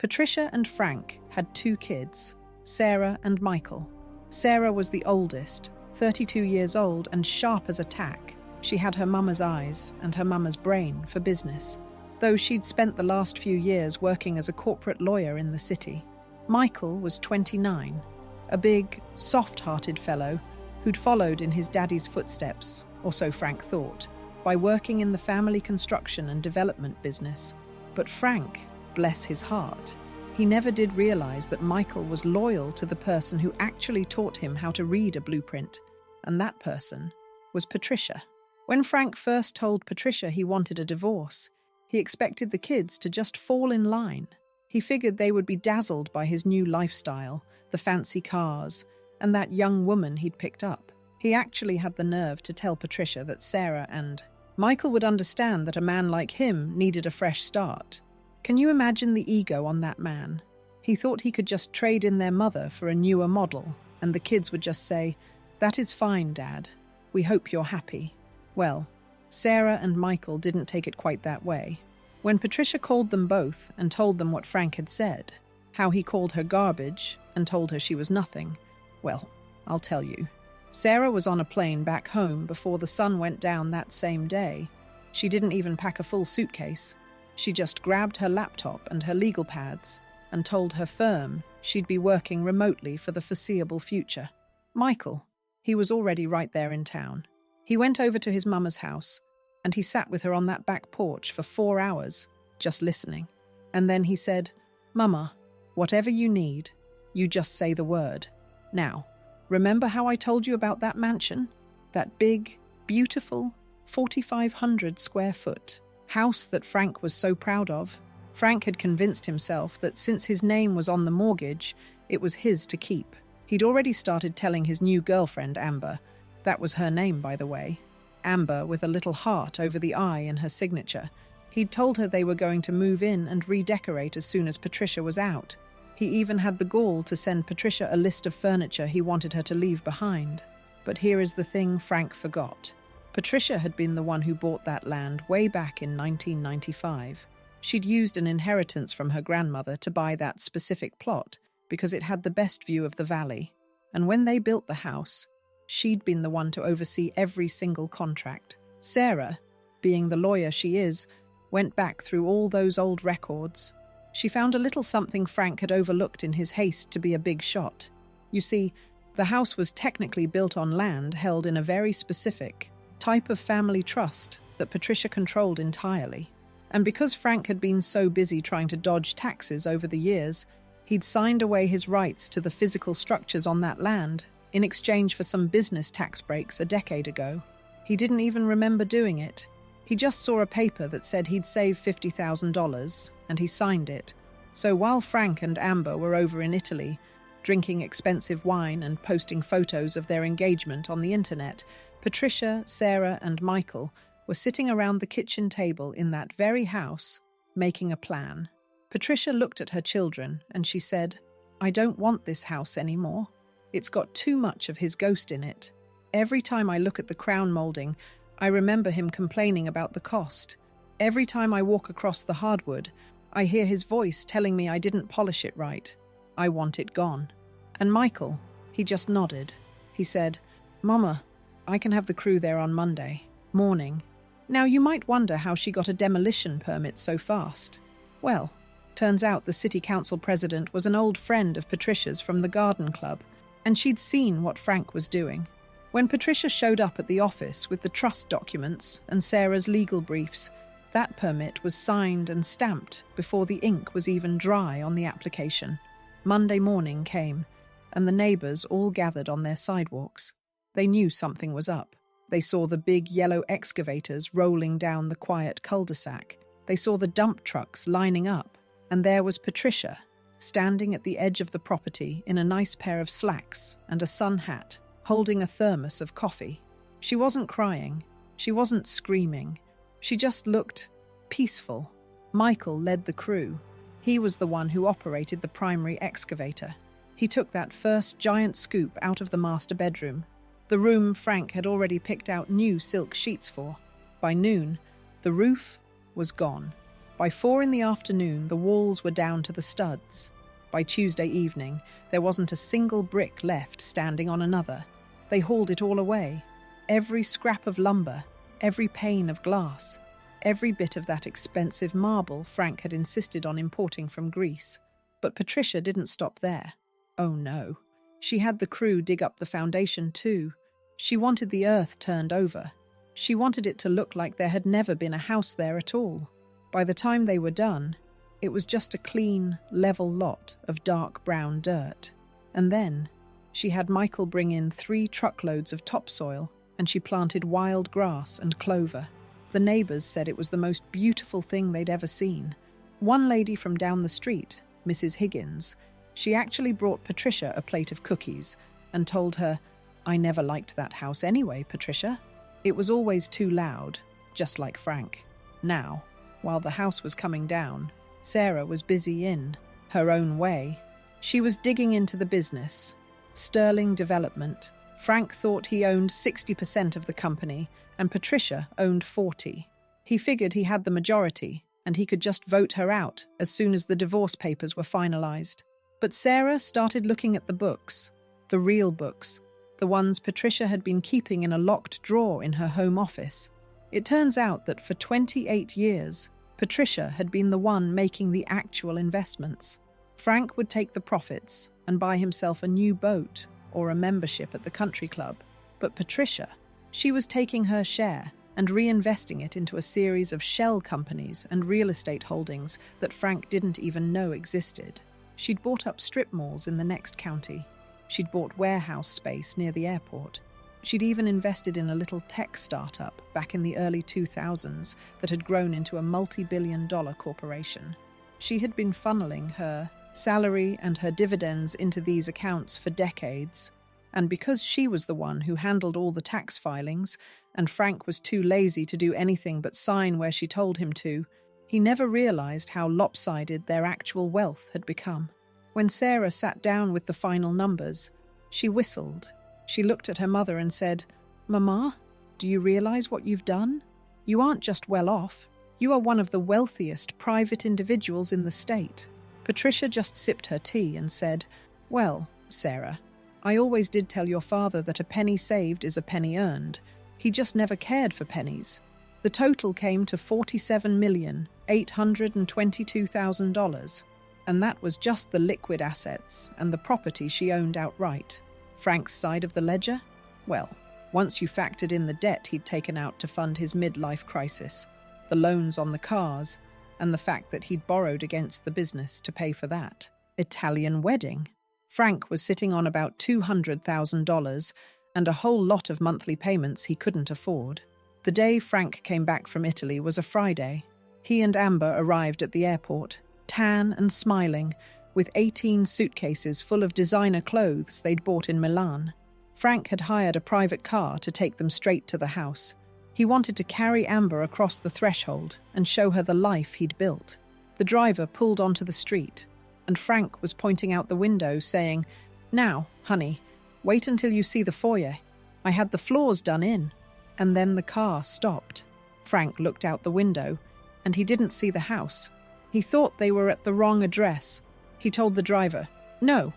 Patricia and Frank had 2 kids, Sarah and Michael. Sarah was the oldest, 32 years old and sharp as a tack. She had her mama's eyes and her mama's brain for business, though she'd spent the last few years working as a corporate lawyer in the city. Michael was 29, a big, soft-hearted fellow who'd followed in his daddy's footsteps, or so Frank thought, by working in the family construction and development business. But Frank, bless his heart, he never did realize that Michael was loyal to the person who actually taught him how to read a blueprint, and that person was Patricia. When Frank first told Patricia he wanted a divorce, he expected the kids to just fall in line. He figured they would be dazzled by his new lifestyle, the fancy cars, and that young woman he'd picked up. He actually had the nerve to tell Patricia that Sarah and Michael would understand that a man like him needed a fresh start. Can you imagine the ego on that man? He thought he could just trade in their mother for a newer model, and the kids would just say, "That is fine, Dad. We hope you're happy." Well, Sarah and Michael didn't take it quite that way. When Patricia called them both and told them what Frank had said, how he called her garbage and told her she was nothing, well, I'll tell you. Sarah was on a plane back home before the sun went down that same day. She didn't even pack a full suitcase. She just grabbed her laptop and her legal pads and told her firm she'd be working remotely for the foreseeable future. Michael, he was already right there in town. He went over to his mama's house and he sat with her on that back porch for 4 hours, just listening. And then he said, "Mama, whatever you need, you just say the word. Now, remember how I told you about that mansion? That big, beautiful, 4,500 square foot house that Frank was so proud of? Frank had convinced himself that since his name was on the mortgage, it was his to keep. He'd already started telling his new girlfriend, Amber. That was her name, by the way. Amber, with a little heart over the I in her signature. He'd told her they were going to move in and redecorate as soon as Patricia was out. He even had the gall to send Patricia a list of furniture he wanted her to leave behind. But here is the thing Frank forgot. Patricia had been the one who bought that land way back in 1995. She'd used an inheritance from her grandmother to buy that specific plot because it had the best view of the valley. And when they built the house, she'd been the one to oversee every single contract. Sarah, being the lawyer she is, went back through all those old records. She found a little something Frank had overlooked in his haste to be a big shot. You see, the house was technically built on land held in a very specific type of family trust that Patricia controlled entirely. And because Frank had been so busy trying to dodge taxes over the years, he'd signed away his rights to the physical structures on that land in exchange for some business tax breaks a decade ago. He didn't even remember doing it. He just saw a paper that said he'd save $50,000, and he signed it. So while Frank and Amber were over in Italy, drinking expensive wine and posting photos of their engagement on the internet, Patricia, Sarah, and Michael were sitting around the kitchen table in that very house, making a plan. Patricia looked at her children and she said, "I don't want this house anymore. It's got too much of his ghost in it. Every time I look at the crown molding, I remember him complaining about the cost. Every time I walk across the hardwood, I hear his voice telling me I didn't polish it right. I want it gone." And Michael, he just nodded. He said, "Mama, I can have the crew there on Monday morning." Now you might wonder how she got a demolition permit so fast. Well, turns out the city council president was an old friend of Patricia's from the garden club, and she'd seen what Frank was doing. When Patricia showed up at the office with the trust documents and Sarah's legal briefs, that permit was signed and stamped before the ink was even dry on the application. Monday morning came, and the neighbors all gathered on their sidewalks. They knew something was up. They saw the big yellow excavators rolling down the quiet cul-de-sac. They saw the dump trucks lining up, and there was Patricia, standing at the edge of the property in a nice pair of slacks and a sun hat, holding a thermos of coffee. She wasn't crying. She wasn't screaming. She just looked peaceful. Michael led the crew. He was the one who operated the primary excavator. He took that first giant scoop out of the master bedroom, the room Frank had already picked out new silk sheets for. By noon, the roof was gone. By 4 in the afternoon, the walls were down to the studs. By Tuesday evening, there wasn't a single brick left standing on another. They hauled it all away. Every scrap of lumber, every pane of glass, every bit of that expensive marble Frank had insisted on importing from Greece. But Patricia didn't stop there. Oh no. She had the crew dig up the foundation too. She wanted the earth turned over. She wanted it to look like there had never been a house there at all. By the time they were done, it was just a clean, level lot of dark brown dirt. And then she had Michael bring in 3 truckloads of topsoil, and she planted wild grass and clover. The neighbours said it was the most beautiful thing they'd ever seen. One lady from down the street, Mrs. Higgins, she actually brought Patricia a plate of cookies and told her, "I never liked that house anyway, Patricia. It was always too loud, just like Frank." Now, while the house was coming down, Sarah was busy in her own way. She was digging into the business. Sterling Development. Frank thought he owned 60% of the company, and Patricia owned 40%. He figured he had the majority, and he could just vote her out as soon as the divorce papers were finalized. But Sarah started looking at the books, the real books, the ones Patricia had been keeping in a locked drawer in her home office. It turns out that for 28 years, Patricia had been the one making the actual investments. Frank would take the profits and buy himself a new boat or a membership at the country club. But Patricia, she was taking her share and reinvesting it into a series of shell companies and real estate holdings that Frank didn't even know existed. She'd bought up strip malls in the next county. She'd bought warehouse space near the airport. She'd even invested in a little tech startup back in the early 2000s that had grown into a multi-billion-dollar corporation. She had been funneling her salary and her dividends into these accounts for decades, and because she was the one who handled all the tax filings, and Frank was too lazy to do anything but sign where she told him to, he never realized how lopsided their actual wealth had become. When Sarah sat down with the final numbers, she whistled. She looked at her mother and said, "Mama, do you realize what you've done? You aren't just well off. You are one of the wealthiest private individuals in the state." Patricia just sipped her tea and said, "Well, Sarah, I always did tell your father that a penny saved is a penny earned. He just never cared for pennies." The total came to $47,822,000, and that was just the liquid assets and the property she owned outright. Frank's side of the ledger? Well, once you factored in the debt he'd taken out to fund his midlife crisis, the loans on the cars, and the fact that he'd borrowed against the business to pay for that Italian wedding, Frank was sitting on about $200,000 and a whole lot of monthly payments he couldn't afford. The day Frank came back from Italy was a Friday. He and Amber arrived at the airport, tan and smiling, with 18 suitcases full of designer clothes they'd bought in Milan. Frank had hired a private car to take them straight to the house. He wanted to carry Amber across the threshold and show her the life he'd built. The driver pulled onto the street, and Frank was pointing out the window, saying, "Now, honey, wait until you see the foyer. I had the floors done in." And then the car stopped. Frank looked out the window, and he didn't see the house. He thought they were at the wrong address. He told the driver, No,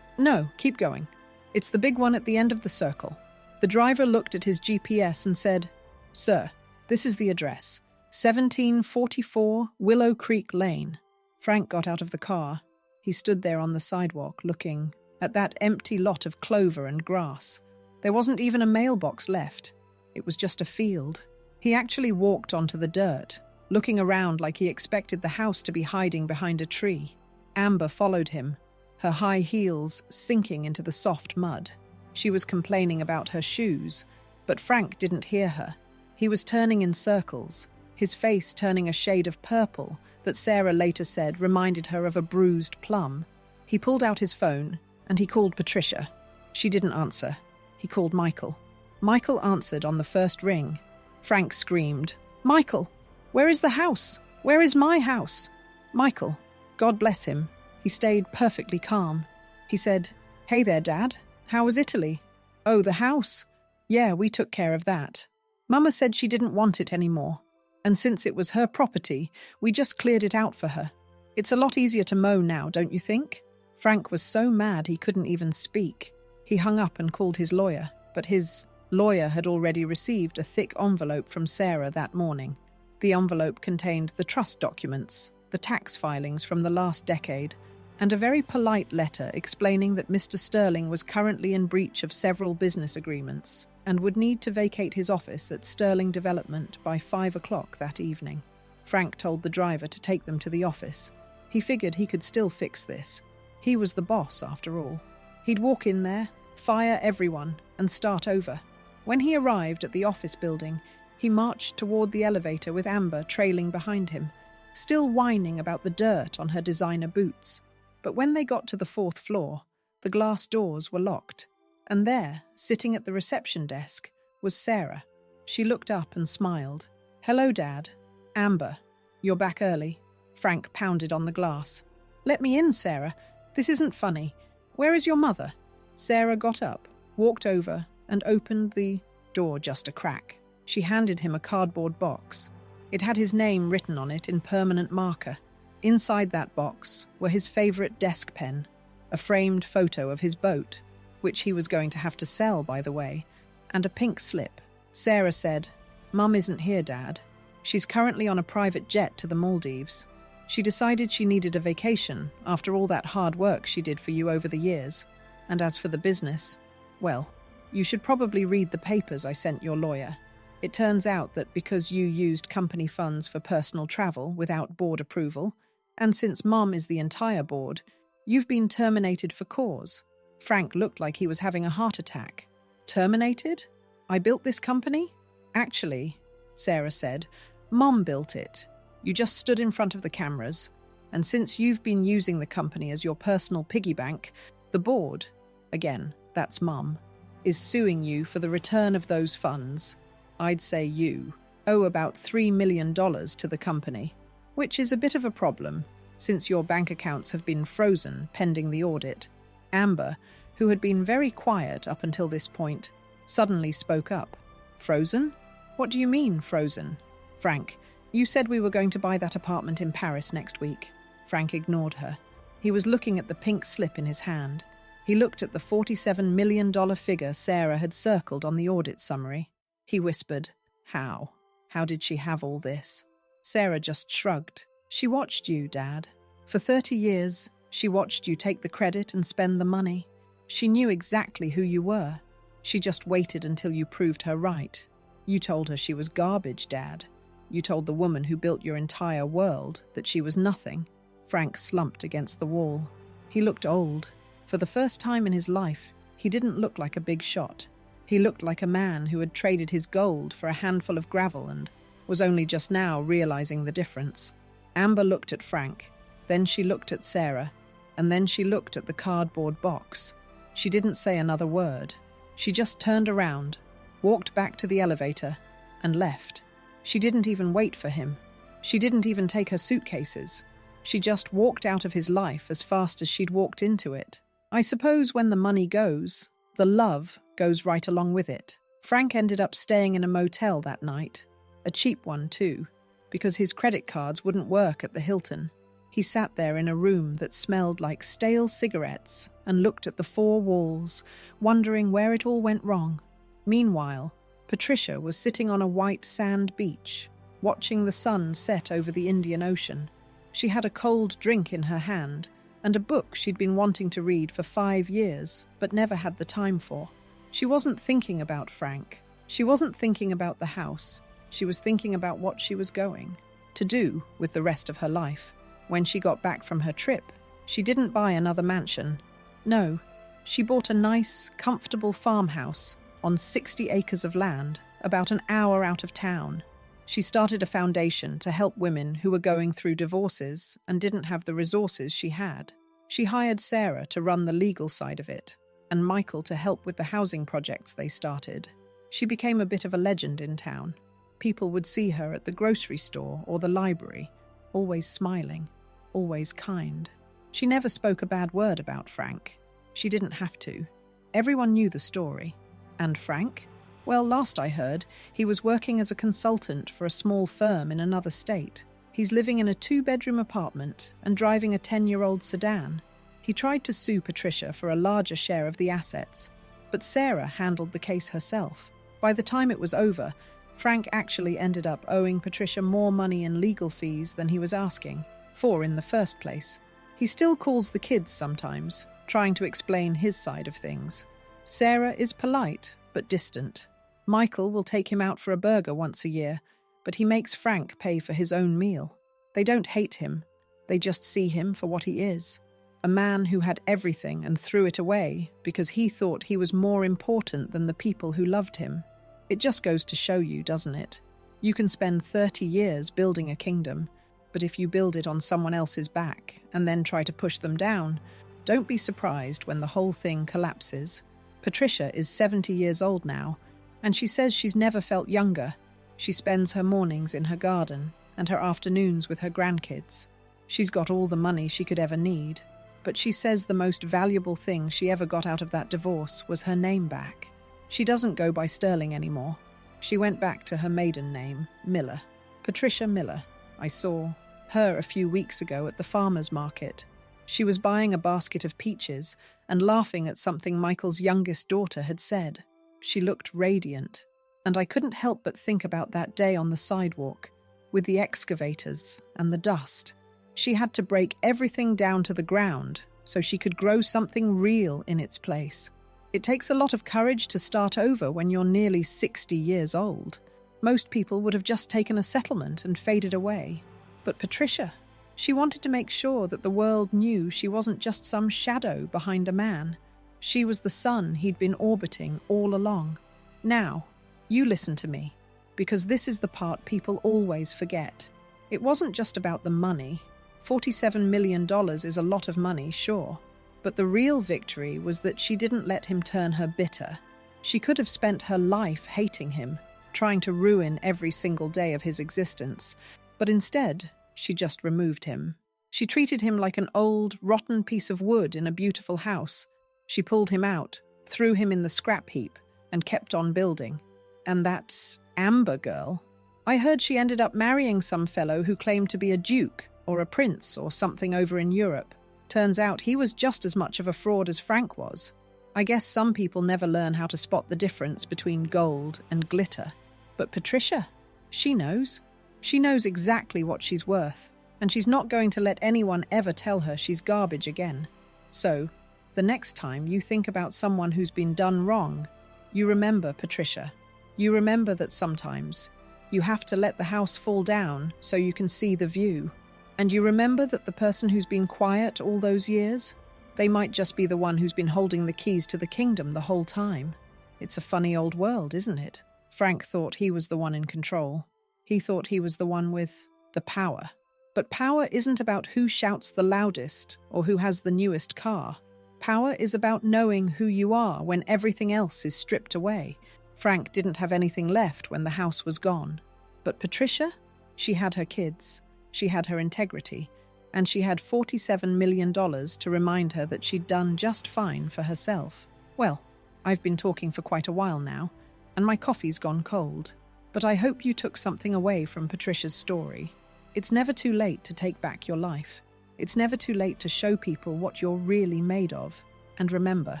keep going. It's the big one at the end of the circle." The driver looked at his GPS and said, "Sir, this is the address, 1744 Willow Creek Lane." Frank got out of the car. He stood there on the sidewalk looking at that empty lot of clover and grass. There wasn't even a mailbox left. It was just a field. He actually walked onto the dirt, looking around like he expected the house to be hiding behind a tree. Amber followed him, her high heels sinking into the soft mud. She was complaining about her shoes, but Frank didn't hear her. He was turning in circles, his face turning a shade of purple that Sarah later said reminded her of a bruised plum. He pulled out his phone, and he called Patricia. She didn't answer. He called Michael. Michael answered on the first ring. Frank screamed, "Michael, where is the house? Where is my house?" Michael, God bless him, he stayed perfectly calm. He said, "Hey there, Dad. How was Italy?" "Oh, the house? Yeah, we took care of that. Mama said she didn't want it anymore." And since it was her property, we just cleared it out for her. It's a lot easier to mow now, don't you think? Frank was so mad he couldn't even speak. He hung up and called his lawyer, but his lawyer had already received a thick envelope from Sarah that morning. The envelope contained the trust documents, the tax filings from the last decade, and a very polite letter explaining that Mr. Sterling was currently in breach of several business agreements and would need to vacate his office at Sterling Development by 5 o'clock that evening. Frank told the driver to take them to the office. He figured he could still fix this. He was the boss, after all. He'd walk in there, fire everyone, and start over. When he arrived at the office building, he marched toward the elevator with Amber trailing behind him, still whining about the dirt on her designer boots. But when they got to the 4th floor, the glass doors were locked. And there, sitting at the reception desk, was Sarah. She looked up and smiled. "Hello, Dad." "Amber, you're back early." Frank pounded on the glass. "Let me in, Sarah. This isn't funny. Where is your mother?" Sarah got up, walked over, and opened the door just a crack. She handed him a cardboard box. It had his name written on it in permanent marker. Inside that box were his favorite desk pen, a framed photo of his boat, which he was going to have to sell, by the way, and a pink slip. Sarah said, "Mum isn't here, Dad. She's currently on a private jet to the Maldives. She decided she needed a vacation after all that hard work she did for you over the years. And as for the business, well, you should probably read the papers I sent your lawyer. It turns out that because you used company funds for personal travel without board approval, and since Mum is the entire board, you've been terminated for cause." Frank looked like he was having a heart attack. "Terminated? I built this company?" "Actually," Sarah said, "Mom built it. You just stood in front of the cameras, and since you've been using the company as your personal piggy bank, the board, again, that's Mum, is suing you for the return of those funds. I'd say you owe about $3 million to the company, which is a bit of a problem, since your bank accounts have been frozen pending the audit." Amber, who had been very quiet up until this point, suddenly spoke up. "Frozen? What do you mean, frozen?" "Frank, you said we were going to buy that apartment in Paris next week." Frank ignored her. He was looking at the pink slip in his hand. He looked at the $47 million figure Sarah had circled on the audit summary. He whispered, "How? How did she have all this?" Sarah just shrugged. "She watched you, Dad. For 30 years, she watched you take the credit and spend the money. She knew exactly who you were. She just waited until you proved her right. You told her she was garbage, Dad. You told the woman who built your entire world that she was nothing." Frank slumped against the wall. He looked old. For the first time in his life, he didn't look like a big shot. He looked like a man who had traded his gold for a handful of gravel and was only just now realizing the difference. Amber looked at Frank. Then she looked at Sarah. And then she looked at the cardboard box. She didn't say another word. She just turned around, walked back to the elevator, and left. She didn't even wait for him. She didn't even take her suitcases. She just walked out of his life as fast as she'd walked into it. I suppose when the money goes, the love goes right along with it. Frank ended up staying in a motel that night. A cheap one, too, because his credit cards wouldn't work at the Hilton. He sat there in a room that smelled like stale cigarettes and looked at the 4 walls, wondering where it all went wrong. Meanwhile, Patricia was sitting on a white sand beach, watching the sun set over the Indian Ocean. She had a cold drink in her hand and a book she'd been wanting to read for 5 years, but never had the time for. She wasn't thinking about Frank. She wasn't thinking about the house. She was thinking about what she was going to do with the rest of her life. When she got back from her trip, she didn't buy another mansion. No, she bought a nice, comfortable farmhouse on 60 acres of land, about an hour out of town. She started a foundation to help women who were going through divorces and didn't have the resources she had. She hired Sarah to run the legal side of it, and Michael to help with the housing projects they started. She became a bit of a legend in town. People would see her at the grocery store or the library, always smiling, always kind. She never spoke a bad word about Frank. She didn't have to. Everyone knew the story. And Frank? Well, last I heard, he was working as a consultant for a small firm in another state. He's living in a 2-bedroom apartment and driving a 10-year-old sedan. He tried to sue Patricia for a larger share of the assets, but Sarah handled the case herself. By the time it was over, Frank actually ended up owing Patricia more money in legal fees than he was asking for in the first place. He still calls the kids sometimes, trying to explain his side of things. Sarah is polite, but distant. Michael will take him out for a burger once a year, but he makes Frank pay for his own meal. They don't hate him. They just see him for what he is. A man who had everything and threw it away because he thought he was more important than the people who loved him. It just goes to show you, doesn't it? You can spend 30 years building a kingdom, but if you build it on someone else's back and then try to push them down, don't be surprised when the whole thing collapses. Patricia is 70 years old now, and she says she's never felt younger. She spends her mornings in her garden and her afternoons with her grandkids. She's got all the money she could ever need, but she says the most valuable thing she ever got out of that divorce was her name back. She doesn't go by Sterling anymore. She went back to her maiden name, Miller. Patricia Miller. I saw her a few weeks ago at the farmer's market. She was buying a basket of peaches and laughing at something Michael's youngest daughter had said. She looked radiant, and I couldn't help but think about that day on the sidewalk, with the excavators and the dust. She had to break everything down to the ground so she could grow something real in its place. It takes a lot of courage to start over when you're nearly 60 years old. Most people would have just taken a settlement and faded away. But Patricia, she wanted to make sure that the world knew she wasn't just some shadow behind a man. She was the sun he'd been orbiting all along. Now, you listen to me, because this is the part people always forget. It wasn't just about the money. $47 million is a lot of money, sure. But the real victory was that she didn't let him turn her bitter. She could have spent her life hating him, trying to ruin every single day of his existence. But instead, she just removed him. She treated him like an old, rotten piece of wood in a beautiful house. She pulled him out, threw him in the scrap heap, and kept on building. And that Amber girl, I heard she ended up marrying some fellow who claimed to be a duke or a prince or something over in Europe. Turns out he was just as much of a fraud as Frank was. I guess some people never learn how to spot the difference between gold and glitter. But Patricia, she knows. She knows exactly what she's worth, and she's not going to let anyone ever tell her she's garbage again. So, the next time you think about someone who's been done wrong, you remember Patricia. You remember that sometimes you have to let the house fall down so you can see the view. And you remember that the person who's been quiet all those years, they might just be the one who's been holding the keys to the kingdom the whole time. It's a funny old world, isn't it? Frank thought he was the one in control. He thought he was the one with the power. But power isn't about who shouts the loudest or who has the newest car. Power is about knowing who you are when everything else is stripped away. Frank didn't have anything left when the house was gone. But Patricia, she had her kids, she had her integrity, and she had $47 million to remind her that she'd done just fine for herself. Well, I've been talking for quite a while now, and my coffee's gone cold. But I hope you took something away from Patricia's story. It's never too late to take back your life. It's never too late to show people what you're really made of. And remember,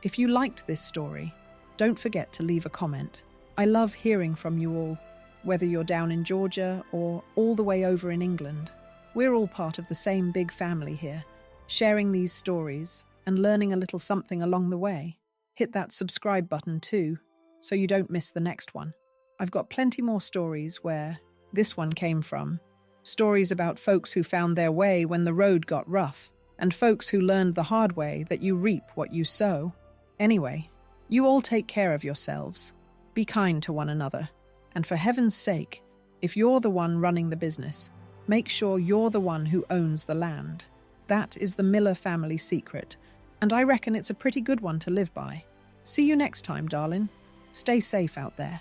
if you liked this story, don't forget to leave a comment. I love hearing from you all, whether you're down in Georgia or all the way over in England. We're all part of the same big family here, sharing these stories and learning a little something along the way. Hit that subscribe button too, so you don't miss the next one. I've got plenty more stories where this one came from. Stories about folks who found their way when the road got rough, and folks who learned the hard way that you reap what you sow. Anyway, you all take care of yourselves. Be kind to one another. And for heaven's sake, if you're the one running the business, make sure you're the one who owns the land. That is the Miller family secret, and I reckon it's a pretty good one to live by. See you next time, darling. Stay safe out there.